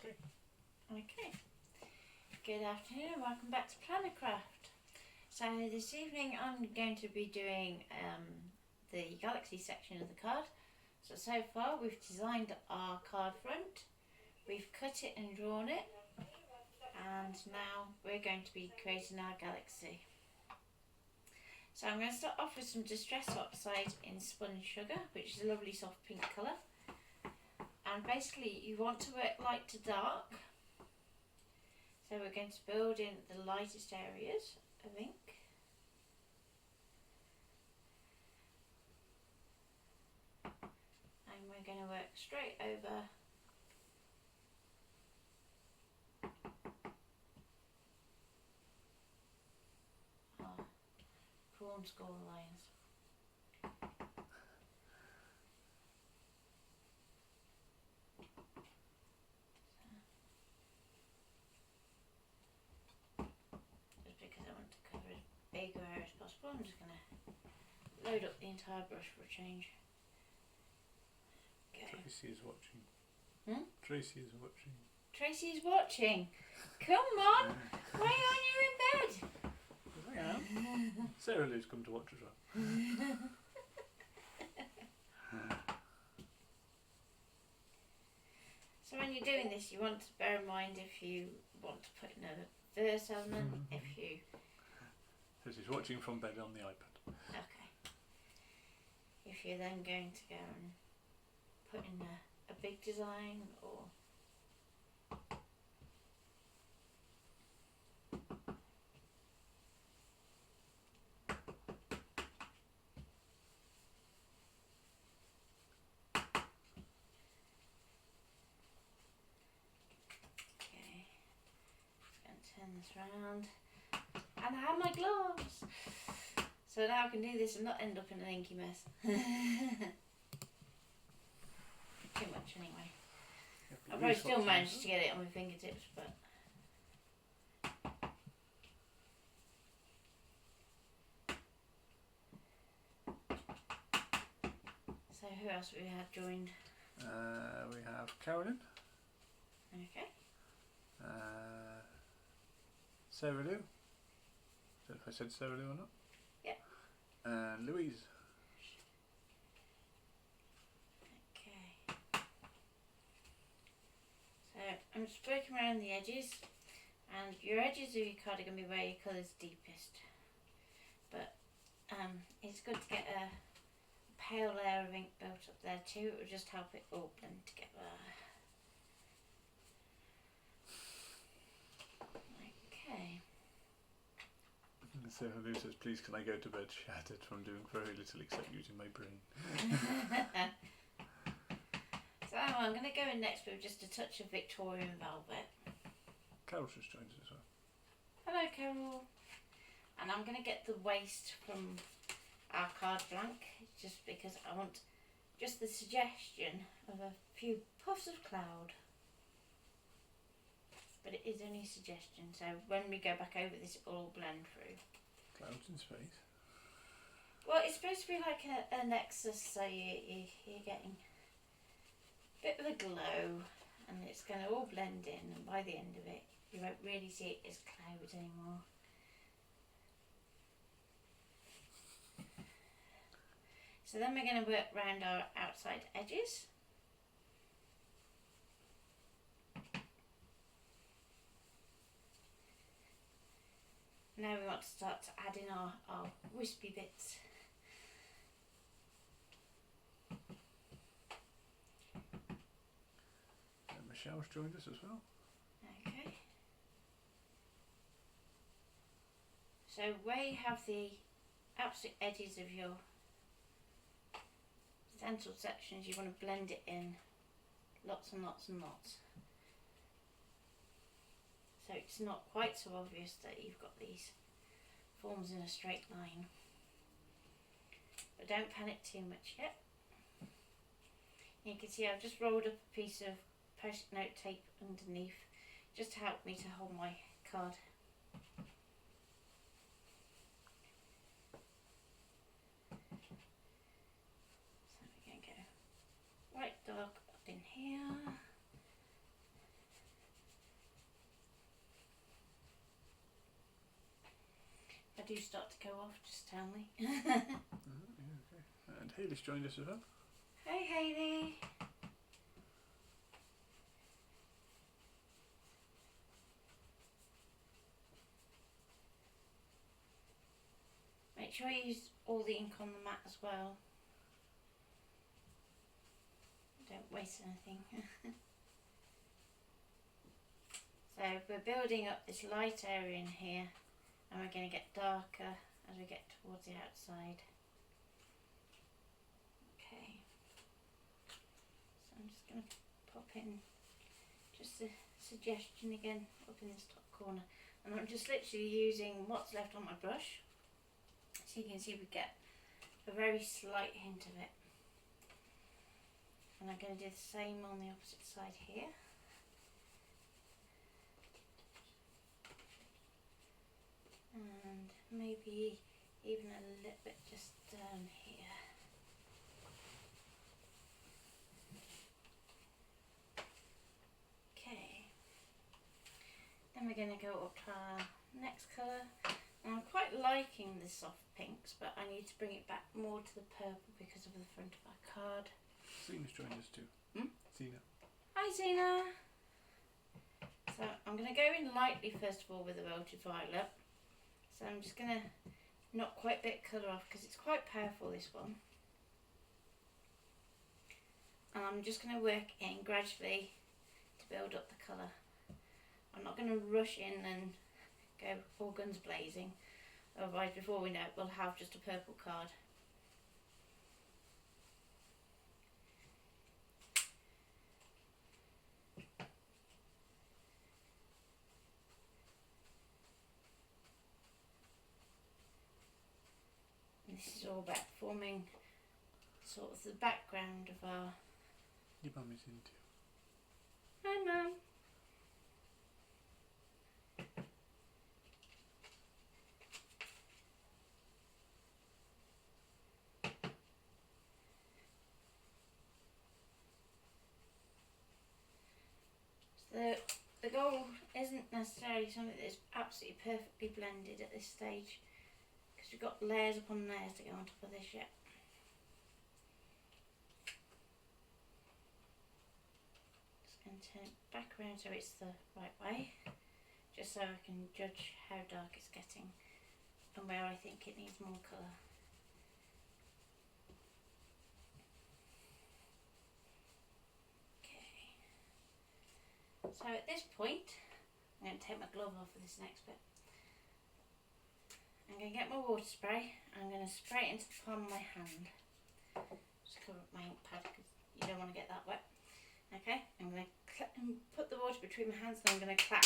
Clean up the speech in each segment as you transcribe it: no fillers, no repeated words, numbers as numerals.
Okay. Okay. Good afternoon and welcome back to Plannercraft. So this evening I'm going to be doing the Galaxies section of the card. So far we've designed our card front, we've cut it and drawn it, and now we're going to be creating our galaxy. So I'm going to start off with some Distress Oxide in Sponge Sugar, which is a lovely soft pink colour. And basically you want to work light to dark. So we're going to build in the lightest areas of ink. And we're going to work straight over our prawn skull lines. Just because I want to cover as big a area as possible, I'm just going to load up the entire brush for a change. Okay. Tracy is watching. Hmm? Tracy is watching. Tracy's watching. Come on! Why aren't you in bed? I am. Sarah Lou's come to watch as well. So when you're doing this, you want to bear in mind if you want to put in a verse element, if you... So she's watching from bed on the iPad. Okay. If you're then going to go and put in a big design or... Okay. And turn this round. And I have my gloves! So now I can do this and not end up in an inky mess. Too much anyway. I'll probably still manage to get it on my fingertips, but... So who else we had joined? We have Carolyn. Okay. Sarah Lou. I don't know if I said Sarah Lou or not. Yep. And Louise. Okay. So I'm just working around the edges, and your edges of your card are going to be where your colour's deepest. But it's good to get a pale layer of ink built up there too. It will just help it all blend together. Okay. Sarah Lou says, please can I go to bed shattered from doing very little except using my brain. So I'm going to go in next with just a touch of Victorian velvet. Carol's just joined us as well. Hello Carol. And I'm going to get the waist from our card blank, just because I want just the suggestion of a few puffs of cloud. But it is only a suggestion, so when we go back over this it will all blend through. Clouds in space. Well, it's supposed to be like a nexus, so you're getting a bit of a glow, and it's going to all blend in, and by the end of it you won't really see it as clouds anymore. So then we're going to work around our outside edges. Now we want to start to add in our wispy bits. And Michelle's joined us as well. Okay. So where you have the absolute edges of your stencil sections, you want to blend it in lots and lots and lots. So it's not quite so obvious that you've got these forms in a straight line. But don't panic too much yet. You can see I've just rolled up a piece of post-it note tape underneath just to help me to hold my card. So we're going to go right dark up in here. I do start to go off, just tell me. Yeah, okay. And Hayley's joined us as well. Hey Hayley. Make sure you use all the ink on the mat as well. Don't waste anything. So we're building up this light area in here, and we're going to get darker as we get towards the outside. Okay. So I'm just going to pop in just a suggestion again up in this top corner, and I'm just literally using what's left on my brush. So you can see we get a very slight hint of it. And I'm going to do the same on the opposite side here. And maybe even a little bit just down here. Okay. Then we're going to go up to our next colour. And I'm quite liking the soft pinks, but I need to bring it back more to the purple because of the front of our card. Zena's joined us too. Zena. Hi Zena! So I'm going to go in lightly first of all with the Wilted Violet. So I'm just going to knock quite a bit of colour off because it's quite powerful, this one. And I'm just going to work in gradually to build up the colour. I'm not going to rush in and go all guns blazing, otherwise before we know it we'll have just a purple card. And this is all about forming sort of the background of our... Your mum is in too. Hi Mum! The gold isn't necessarily something that's absolutely perfectly blended at this stage because we've got layers upon layers to go on top of this yet. Just going to turn it back around so it's the right way, just so I can judge how dark it's getting and where I think it needs more colour. So at this point, I'm going to take my glove off for this next bit. I'm going to get my water spray and I'm going to spray it into the palm of my hand. Just cover up my ink pad because you don't want to get that wet. Okay, I'm going to put the water between my hands and I'm going to clap.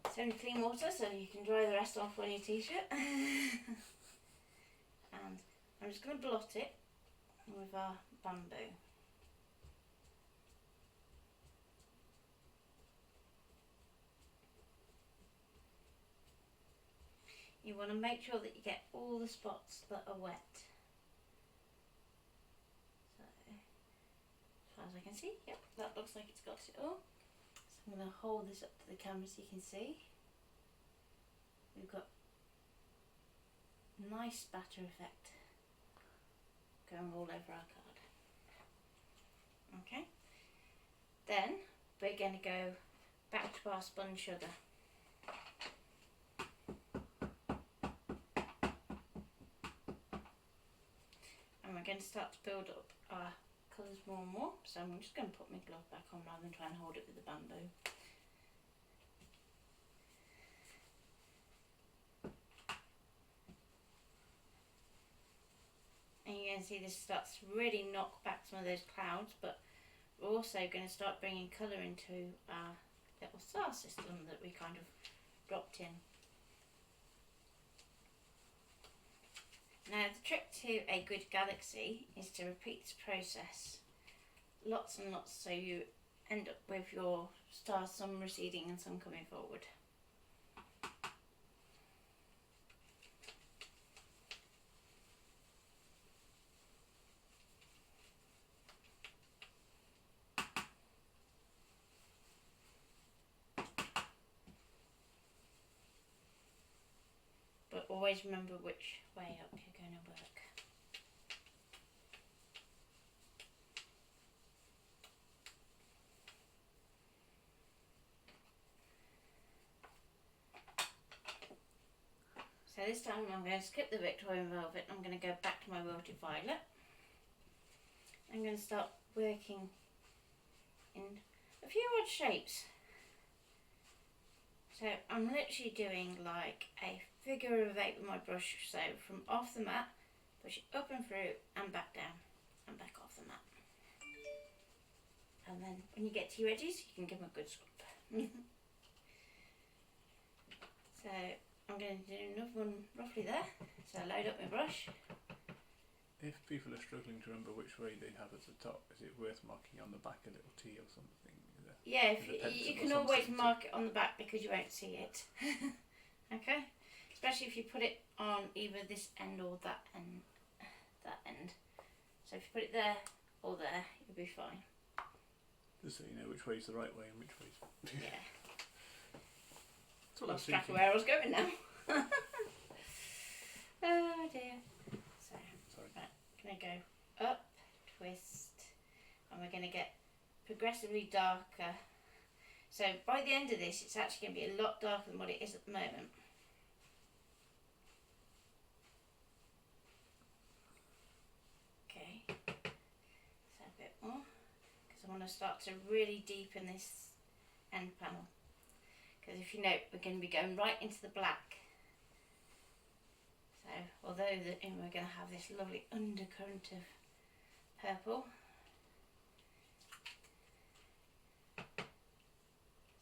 It's only clean water so you can dry the rest off on your t-shirt. And I'm just going to blot it with our bamboo. You want to make sure that you get all the spots that are wet. So, as far as I can see, yep, that looks like it's got it all. So I'm going to hold this up to the camera so you can see. We've got nice spatter effect going all over our card. Okay, then we're going to go back to our spun sugar. And we're going to start to build up our colours more and more, so I'm just going to put my glove back on rather than try and hold it with the bamboo. And you're going to see this starts to really knock back some of those clouds, but we're also going to start bringing colour into our little star system that we kind of dropped in. Now the trick to a good galaxy is to repeat this process lots and lots so you end up with your stars, some receding and some coming forward. always remember which way up you're going to work. So this time I'm going to skip the Victorian Velvet and I'm going to go back to my Wilted Violet. I'm going to start working in a few odd shapes. So I'm literally doing like a figure of 8 with my brush, so from off the mat, push it up and through and back down and back off the mat. And then when you get to your edges, you can give them a good scrub. So I'm going to do another one roughly there. So load up my brush. If people are struggling to remember which way they have at the top, is it worth marking on the back a little T or something? Yeah, if you can always mark it on the back because you won't see it. Okay? Especially if you put it on either this end or that end. So if you put it there or there, you'll be fine. Just so you know which way's the right way and which way's... Yeah. That's what Lost track of where I was going now. Oh dear. So, right, going to go up, twist, and we're going to get progressively darker. So by the end of this, it's actually going to be a lot darker than what it is at the moment. Okay, so a bit more, because I want to start to really deepen this end panel. Because if you note, we're going to be going right into the black. So although we're going to have this lovely undercurrent of purple.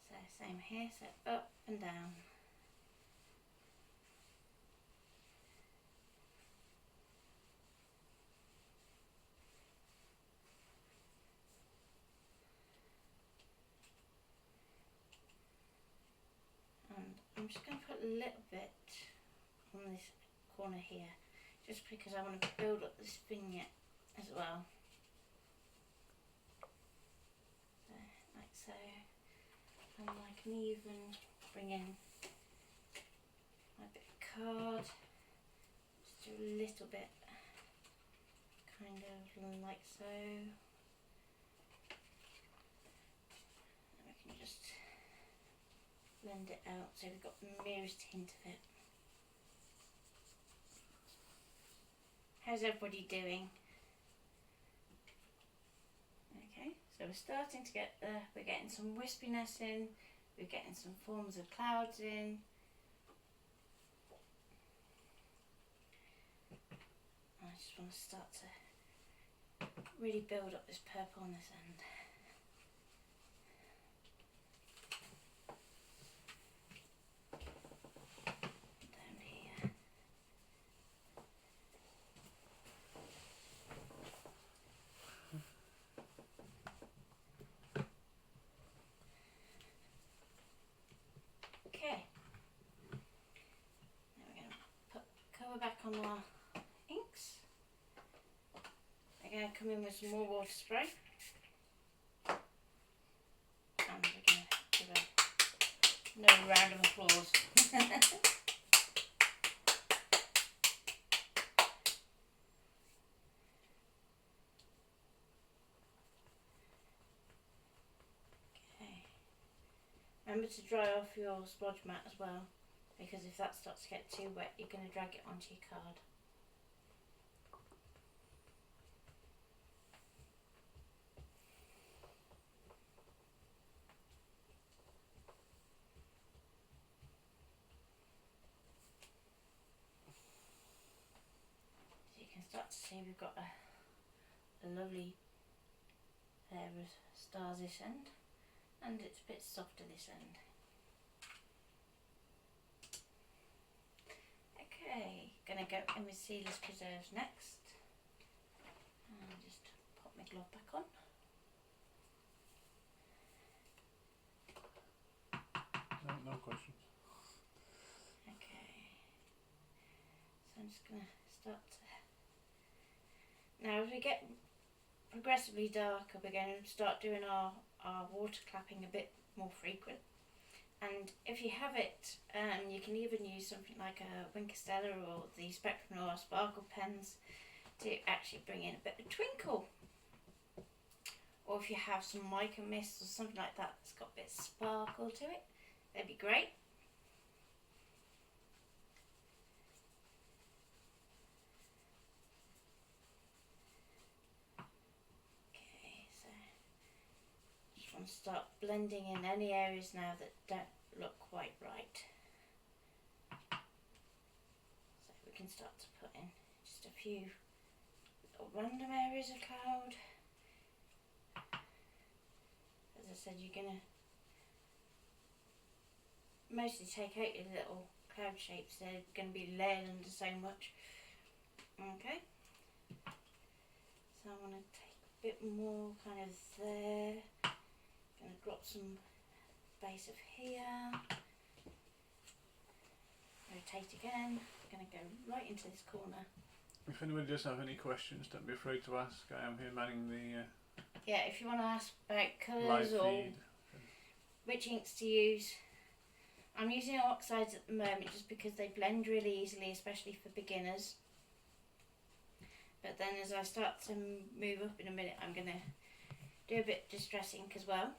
So same here, so up and down. And I'm just going to put a little bit on this corner here, just because I want to build up this vignette as well. So, like so. And I can even bring in my bit of card, just do a little bit, kind of like so. And we can just blend it out so we've got the merest hint of it. How's everybody doing? Okay, so we're starting to get we're getting some wispiness in, we're getting some forms of clouds in. I just want to start to really build up this purple on this end. Down here. Okay. Now we're going to put cover back on our inks. We're going to come in with some more water spray. And we're going to give another round of applause. Okay. Remember to dry off your splodge mat as well, because if that starts to get too wet, you're going to drag it onto your card. So you can start to see we've got a lovely layer of stars this end, and it's a bit softer this end. Okay, gonna go in with Sealess Preserves next. And just pop my glove back on. No questions. Okay, so I'm just gonna start to... Now as we get progressively darker, we're going to start doing our water clapping a bit more frequent, And if you have it, you can even use something like a Winkostella or the Spectrum Noir Sparkle Pens to actually bring in a bit of twinkle. Or if you have some mica mist or something like that that's got a bit of sparkle to it, that'd be great. Okay, so just want to start blending in any areas now that don't look quite right. So we can start to put in just a few little random areas of cloud. As I said, you're going to mostly take out your little cloud shapes. They're going to be layered under so much. Okay, so I want to take a bit more kind of there. Going to drop some base of here. Rotate again. Going to go right into this corner. If anybody does have any questions, don't be afraid to ask. I am here manning the Yeah, if you want to ask about live colours or feed. which inks to use. I'm using oxides at the moment just because they blend really easily, especially for beginners. But then as I start to move up in a minute, I'm going to do a bit of Distress ink as well.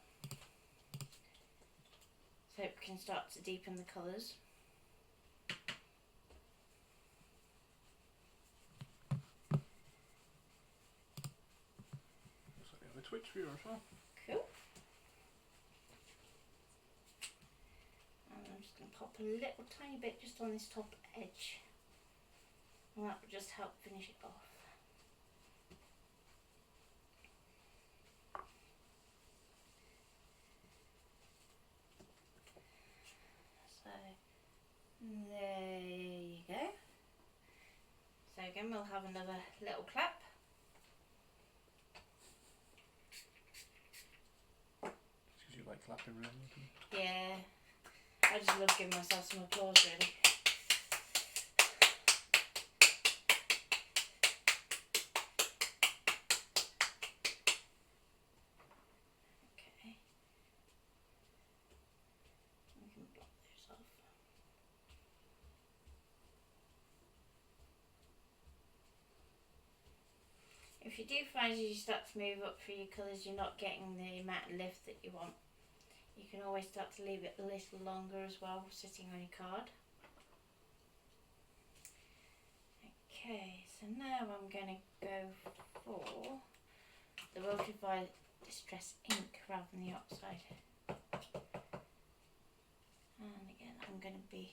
So we can start to deepen the colours. Looks like we have a Twitch viewer as well. Cool. And I'm just going to pop a little tiny bit just on this top edge. And that will just help finish it off. So, there you go. So again, we'll have another little clap. Because you like clapping around. Yeah, I just love giving myself some applause, really. Okay. We can block those off. If you do find as you start to move up through your colours you're not getting the amount of lift that you want, you can always start to leave it a little longer as well, sitting on your card. Okay, so now I'm going to go for the Wilted by Distress ink rather than the oxide. And again, I'm going to be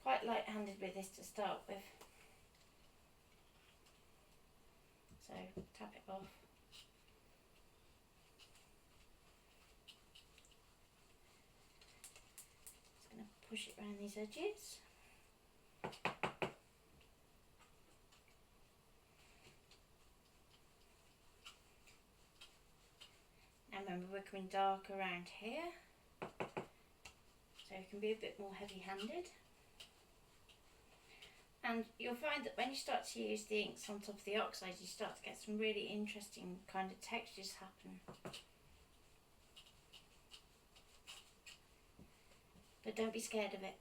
quite light-handed with this to start with. So tap it off. Just going to push it around these edges. Now remember, we're coming dark around here, so it can be a bit more heavy-handed. And you'll find that when you start to use the inks on top of the oxides, you start to get some really interesting kind of textures happen. But don't be scared of it.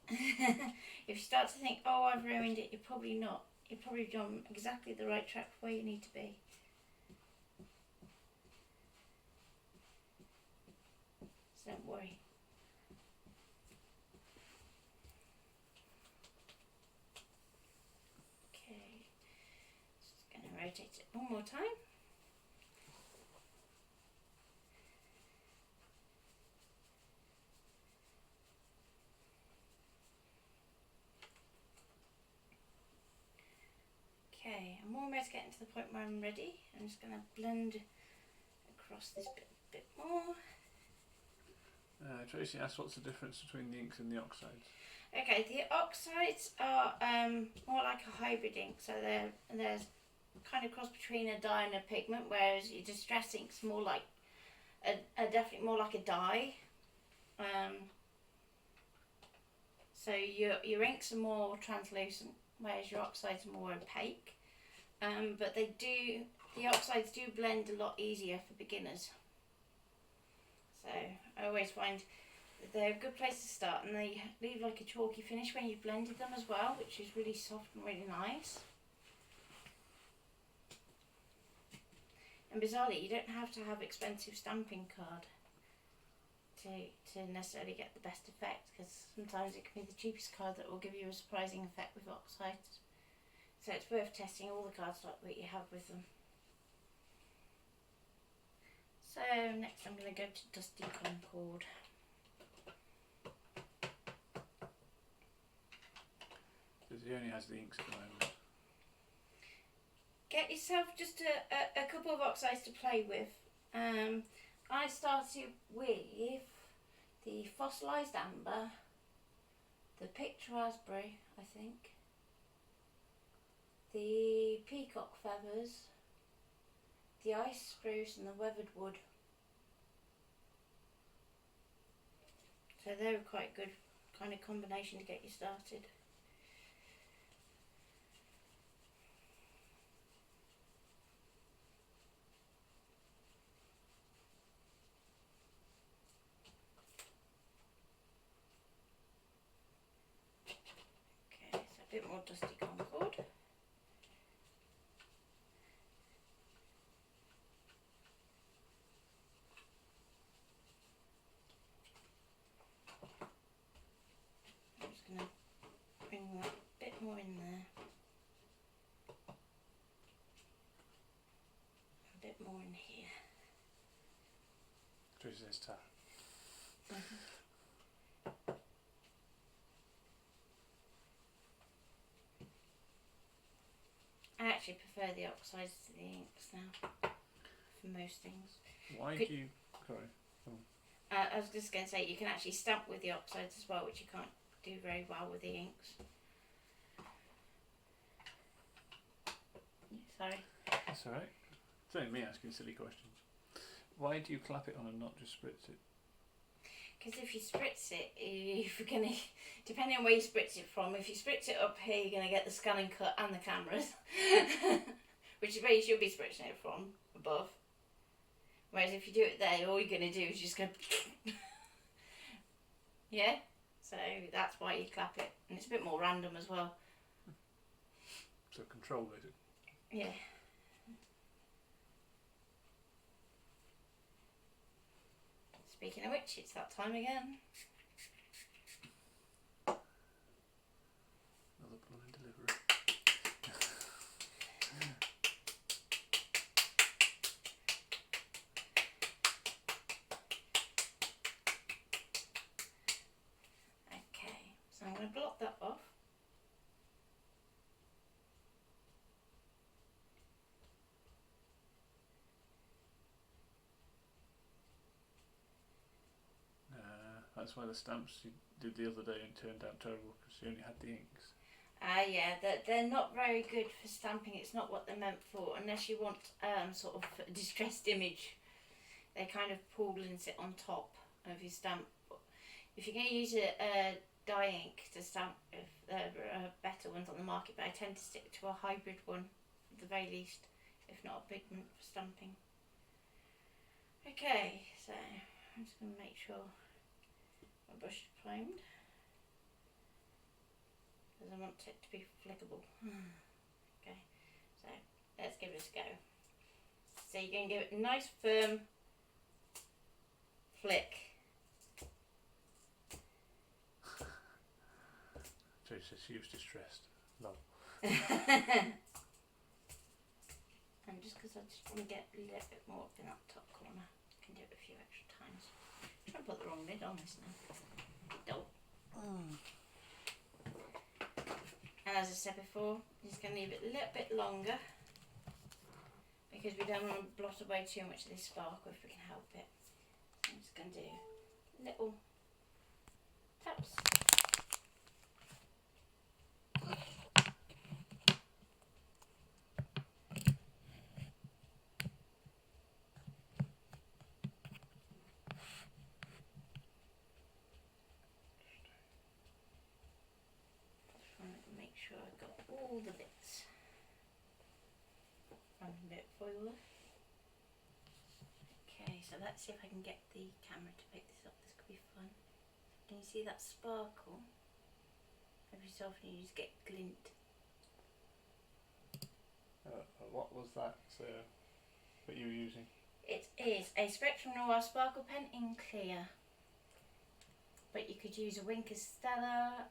If you start to think, oh, I've ruined it, you're probably not. You're probably on exactly the right track for where you need to be. So don't worry. Okay, just going to rotate it one more time. Okay, I'm almost getting to the point where I'm ready. I'm just going to blend across this bit more. Tracy asked what's the difference between the inks and the oxides. Okay, the oxides are more like a hybrid ink, so they're kind of cross between a dye and a pigment, whereas your Distress ink's more like definitely more like a dye. So your inks are more translucent, whereas your oxides are more opaque. But the oxides do blend a lot easier for beginners. So I always find that they're a good place to start, and they leave like a chalky finish when you've blended them as well, which is really soft and really nice. And bizarrely, you don't have to have expensive stamping card to necessarily get the best effect, because sometimes it can be the cheapest card that will give you a surprising effect with oxides. So it's worth testing all the cardstock that you have with them. So next I'm going to go to Dusty Concord. He only has the inks at the moment. Get yourself just a couple of oxides to play with. I started with the Fossilised Amber, the Picked Raspberry, I think, the Peacock Feathers, the Ice Spruce and the Weathered Wood. So they're a quite good kind of combination to get you started. Okay, so a bit more Dusty Concord. I'm just going to bring that a bit more in there. A bit more in here. Choose this tab. I actually prefer the oxides to the inks now, for most things. Why do you... Sorry. I was just going to say, you can actually stamp with the oxides as well, which you can't do very well with the inks. Sorry. That's alright. It's only me asking silly questions. Why do you clap it on and not just spritz it? Because if you spritz it, you're going to, depending on where you spritz it from, if you spritz it up here, you're going to get the scanning cut and the cameras, which is where you should be spritzing it from, above. Whereas if you do it there, all you're going to do is just go, yeah? So that's why you clap it. And it's a bit more random as well. So control it. Yeah. Speaking of which, it's that time again. Another blind delivery. Okay, so I'm going to block that off. That's why the stamps you did the other day and turned out terrible, because you only had the inks. Yeah, they're not very good for stamping. It's not what they're meant for, unless you want sort of a distressed image. They kind of pool and sit on top of your stamp. If you're going to use a dye ink to stamp, if there are better ones on the market, but I tend to stick to a hybrid one at the very least, if not a pigment for stamping. Okay, so I'm just going to make sure my brush is primed, because I want it to be flickable. Okay, so let's give this a go. So you're going to give it a nice firm flick. So she says she was distressed. Lol. And just because I just want to get a little bit more up in that top corner, I can do it a few extra times. I'm trying to put the wrong lid on this now. Don't. And as I said before, I'm just going to leave it a little bit longer, because we don't want to blot away too much of this sparkle if we can help it. So I'm just going to do little taps. Make sure I've got all the bits. I'm a bit foil. Okay, so so let's see if I can get the camera to pick this up. This could be fun. Can you see that sparkle? Every so often you just get glint. What was that that you were using? It is a Spectrum Noir Sparkle Pen in clear. But you could use a Winker Stella.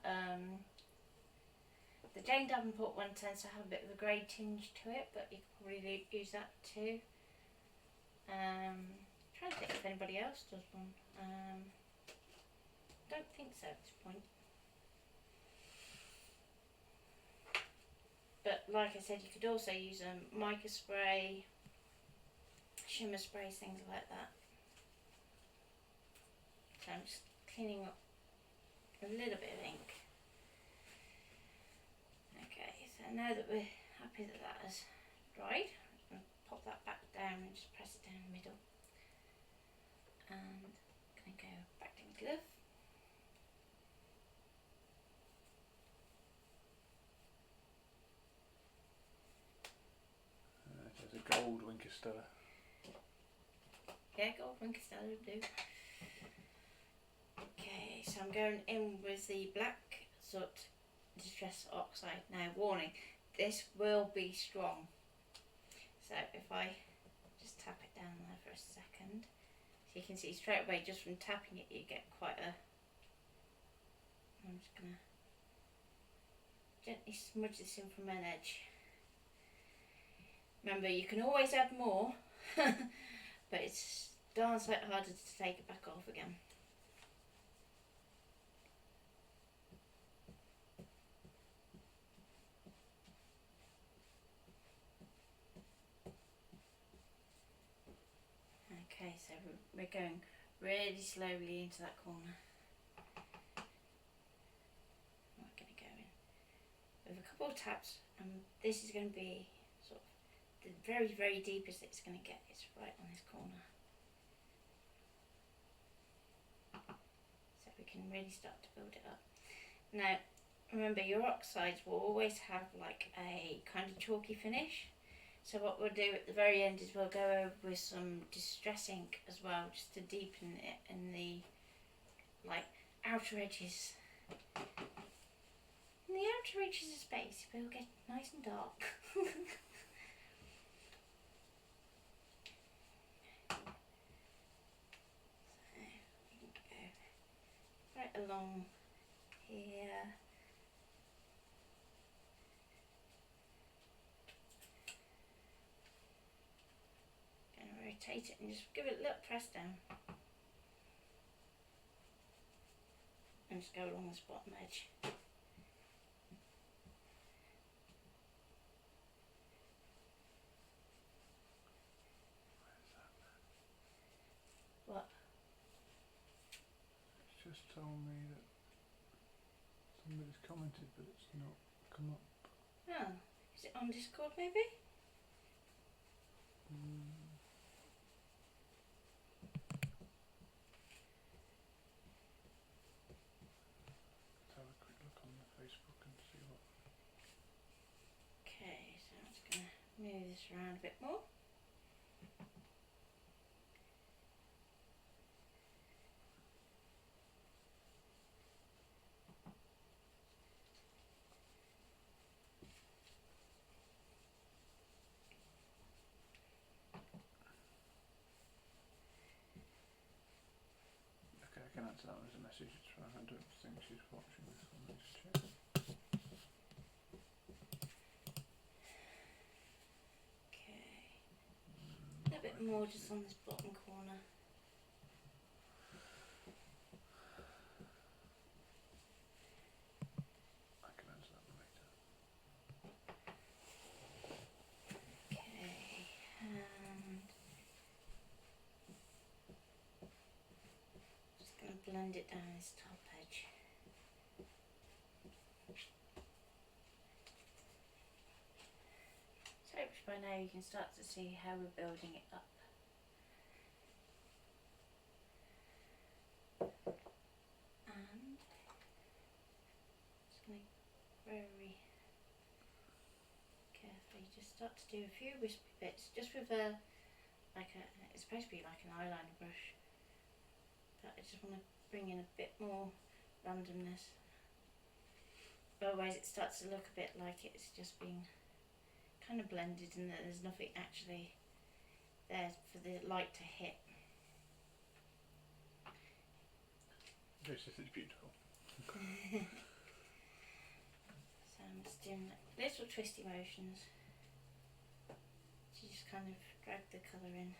The Jane Davenport one tends to have a bit of a grey tinge to it, but you could probably use that too. Trying to think if anybody else does one. Don't think so at this point. But like I said, you could also use a mica spray, shimmer sprays, things like that. So I'm just cleaning up a little bit of ink. Okay, so now that we're happy that that has dried, I'm going to pop that back down and just press it down the middle. And I'm going to go back to the glove. There's a gold Winker Stella. Yeah, gold Winker Stella would do. Okay, so I'm going in with the black soot Distress Oxide. Now, warning, this will be strong. So if I just tap it down there for a second, so you can see straight away just from tapping it, you get quite a. I'm just gonna gently smudge this in from an edge. Remember, you can always add more, but it's darn sight harder to take it back off again. Okay, so we're going really slowly into that corner. We're going to go in with a couple of taps, and this is going to be sort of the very, very deepest it's going to get. It's right on this corner. So we can really start to build it up. Now, remember, your oxides will always have like a kind of chalky finish. So what we'll do at the very end is we'll go over with some Distress ink as well, just to deepen it in the like outer edges. In the outer edges of space, it will get nice and dark. So we can go right along here. Rotate it and just give it a little press down and just go along this bottom edge. What? It's just told me that somebody's commented but it's not come up. Oh, is it on Discord maybe? Let's have a quick look on the Facebook and see what. Okay, so I'm just going to move this around a bit more. Okay, I can answer that one as a message. I don't think she's watching this one. Let's check. Okay, a little bit more just on this bottom corner. I can answer that one later. Okay, and just going to blend it down this top edge. So by now you can start to see how we're building it up. And just going to very carefully just start to do a few wispy bits, just with a like it's supposed to be like an eyeliner brush, but I just want to bring in a bit more randomness. Otherwise it starts to look a bit like it's just been kind of blended and that there's nothing actually there for the light to hit. This is beautiful. So I'm just doing little twisty motions to just kind of drag the colour in.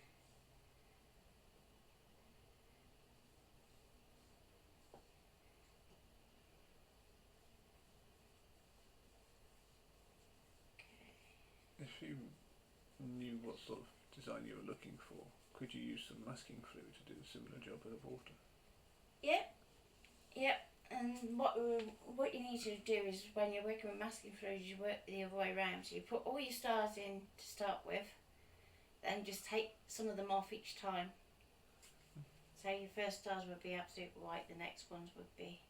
If you knew what sort of design you were looking for, could you use some masking fluid to do a similar job with the water? Yep. And what you need to do is when you're working with masking fluid, you work the other way around. So you put all your stars in to start with, then just take some of them off each time. So your first stars would be absolute white, the next ones would be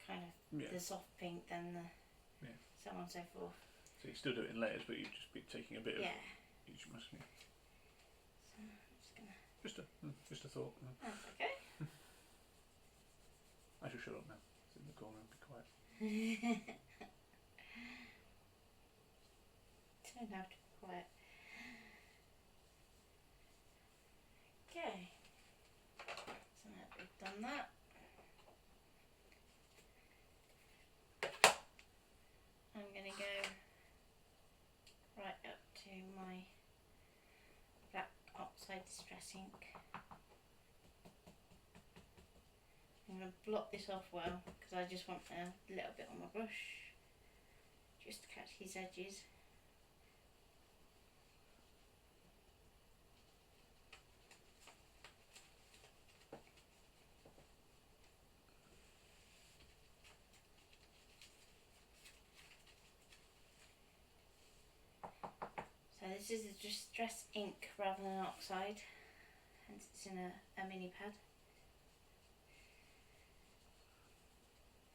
kind of the soft pink, then the so on and so forth. So you still do it in layers, but you'd just be taking a bit of each masking. So I'm just gonna. Just a thought. That's okay. I shall shut up now. Sit in the corner and be quiet. Don't have to be quiet. Okay. So now that we've done that, I'm going to go right up to my black oxide distress ink. I'm going to blot this off well because I just want a little bit on my brush just to catch these edges. So this is a distress ink rather than oxide, hence it's in a mini pad.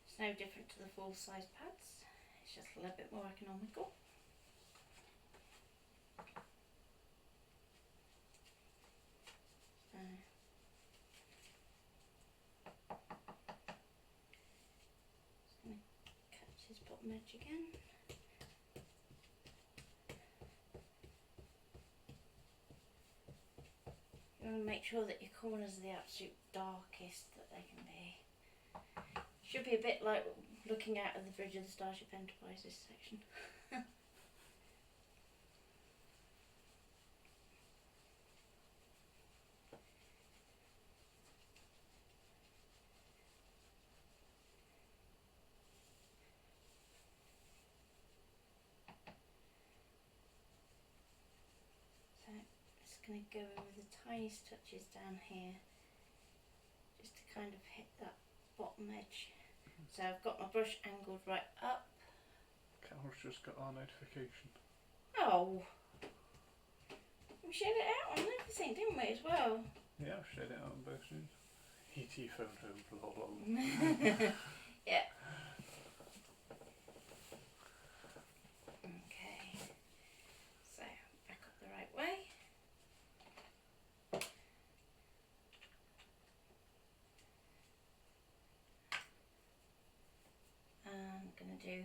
It's no different to the full size pads, it's just a little bit more economical. So just going to catch this bottom edge again. You want to make sure that your corners are the absolute darkest that they can be. Should be a bit like looking out of the bridge of the Starship Enterprise, this section. So just going to go in with the tiniest touches down here, just to kind of hit that bottom edge. So I've got my brush angled right up. Carol's just got our notification. Oh! We shared it out on everything, didn't we, as well? Yeah, I've shared it out on both streams. E.T. phoned home, blah blah. Yeah. Okay. So, back up the right way. I'm going to do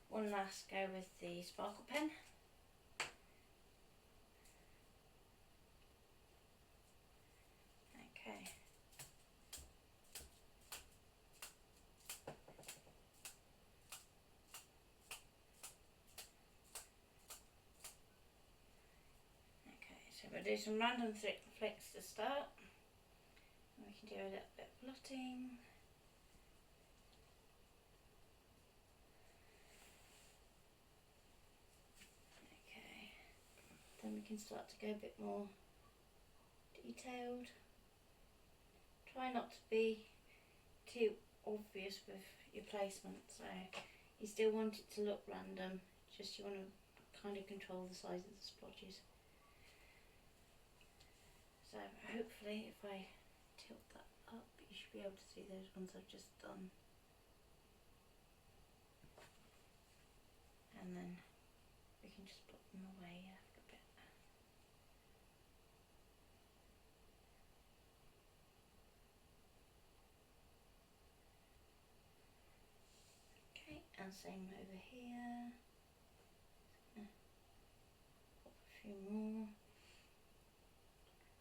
one last go with the sparkle pen. Okay. Okay, so we'll do some random flicks to start. We can do a little bit of blotting. Then we can start to go a bit more detailed. Try not to be too obvious with your placement, so you still want it to look random, just you want to kind of control the size of the splotches. So hopefully if I tilt that up, you should be able to see those ones I've just done. And then we can just put them away after a bit. And same over here. Pop a few more.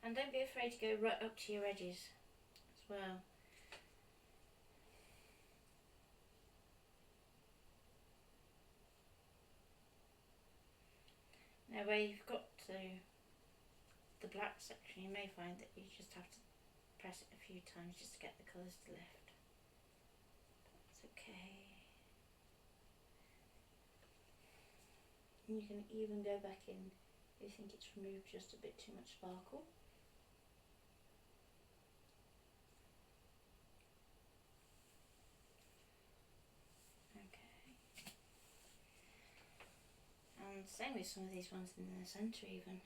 And don't be afraid to go right up to your edges as well. Now where you've got to the black section, you may find that you just have to press it a few times just to get the colours to lift. That's okay. And you can even go back in if you think it's removed just a bit too much sparkle. And same with some of these ones in the centre even.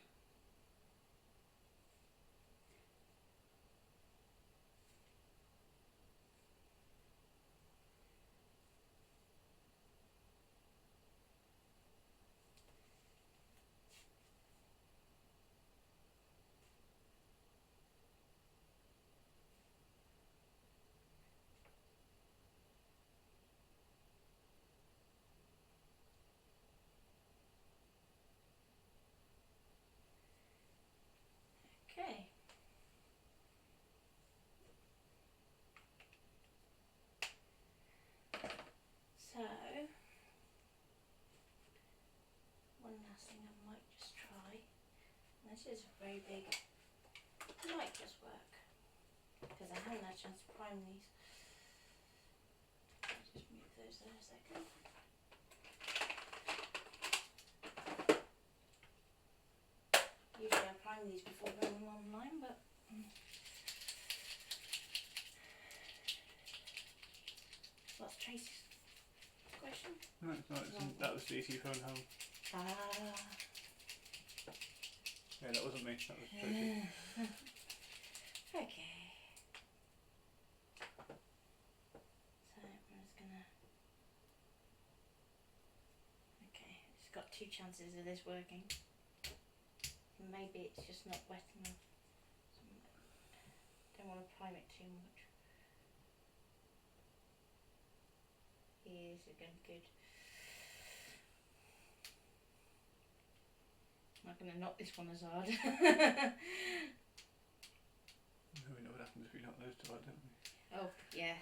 Okay. So, one last thing I might just try. This is very big. It might just work because I haven't had a chance to prime these. I'll just move those there a second. Usually I prime these before putting them online, but what's Tracy's question? No, it's not. That was DC phone home. Ah. Yeah, that wasn't me. That was Tracy. Okay. So I'm just gonna. Okay, it's got 2 chances of this working. Maybe it's just not wet enough. So don't want to prime it too much. Here's again good. I'm not going to knock this one as hard. We know what happens if you knock those two out, don't we? Oh, yeah.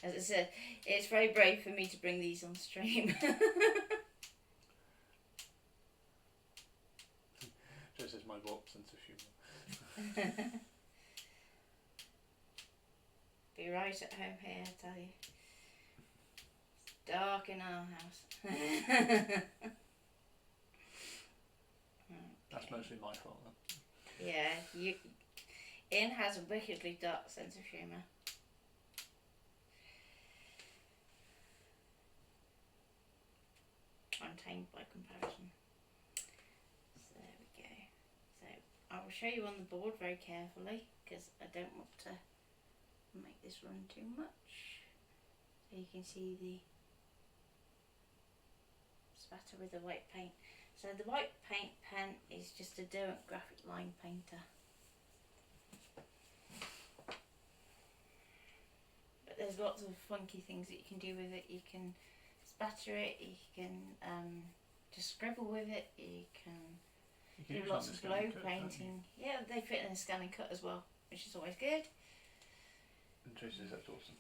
As I said, it's very brave for me to bring these on stream. This is my warp sense of humour. Be right at home here, I tell you. It's dark in our house. That's mostly my fault then. Yeah, Ian has a wickedly dark sense of humour. I'm tame by comparison. So there we go. So I will show you on the board very carefully because I don't want to make this run too much. So you can see the spatter with the white paint. So the white paint pen is just a Derwent Line Painter. But there's lots of funky things that you can do with it. You can spatter it, you can just scribble with it, you can do lots of glow painting. Yeah, they fit in a scan and cut as well, which is always good. And Tracy says that's awesome.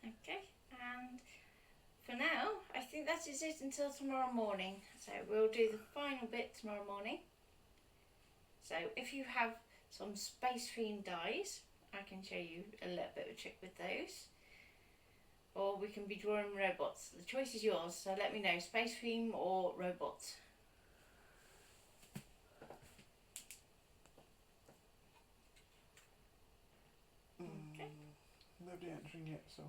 Okay, and for now, I think that is it until tomorrow morning. So we'll do the final bit tomorrow morning. So if you have some space themed dies, I can show you a little bit of a trick with those. Or we can be drawing robots. The choice is yours, so let me know, space theme or robots. Okay. Nobody answering yet, so.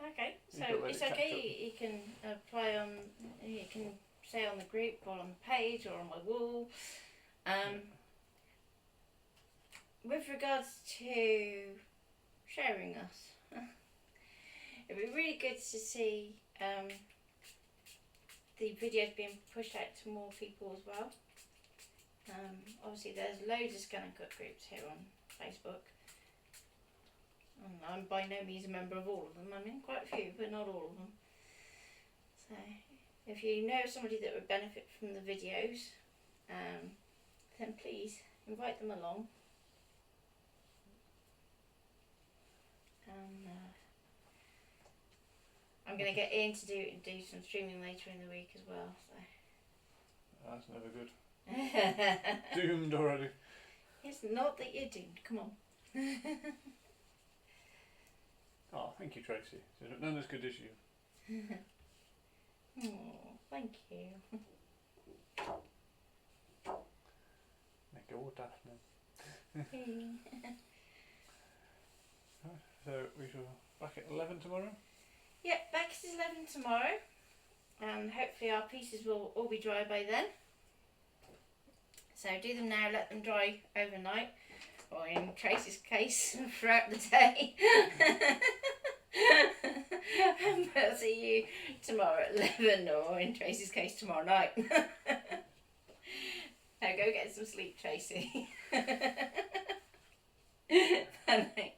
Okay, so You've got it's Reddit okay, catch you can apply on, you can say on the group or on the page or on my wall. With regards to sharing us, it'd be really good to see the videos being pushed out to more people as well. Obviously there's loads of scan and cut groups here on Facebook. And I'm by no means a member of all of them. I'm in quite a few, but not all of them. So if you know somebody that would benefit from the videos, then please invite them along. And I'm going to get Ian to do some streaming later in the week as well. So. That's never good. Doomed already. It's not that you're doomed. Come on. Oh, thank you, Tracy. None as good as you. Oh, thank you. Make all Daphne. So we shall back at 11 tomorrow? Yep, back at 11 tomorrow. And hopefully our pieces will all be dry by then. So do them now, let them dry overnight. Or in Tracy's case, throughout the day. And I'll see you tomorrow at 11, or in Tracy's case, tomorrow night. Now go get some sleep, Tracy. Bye.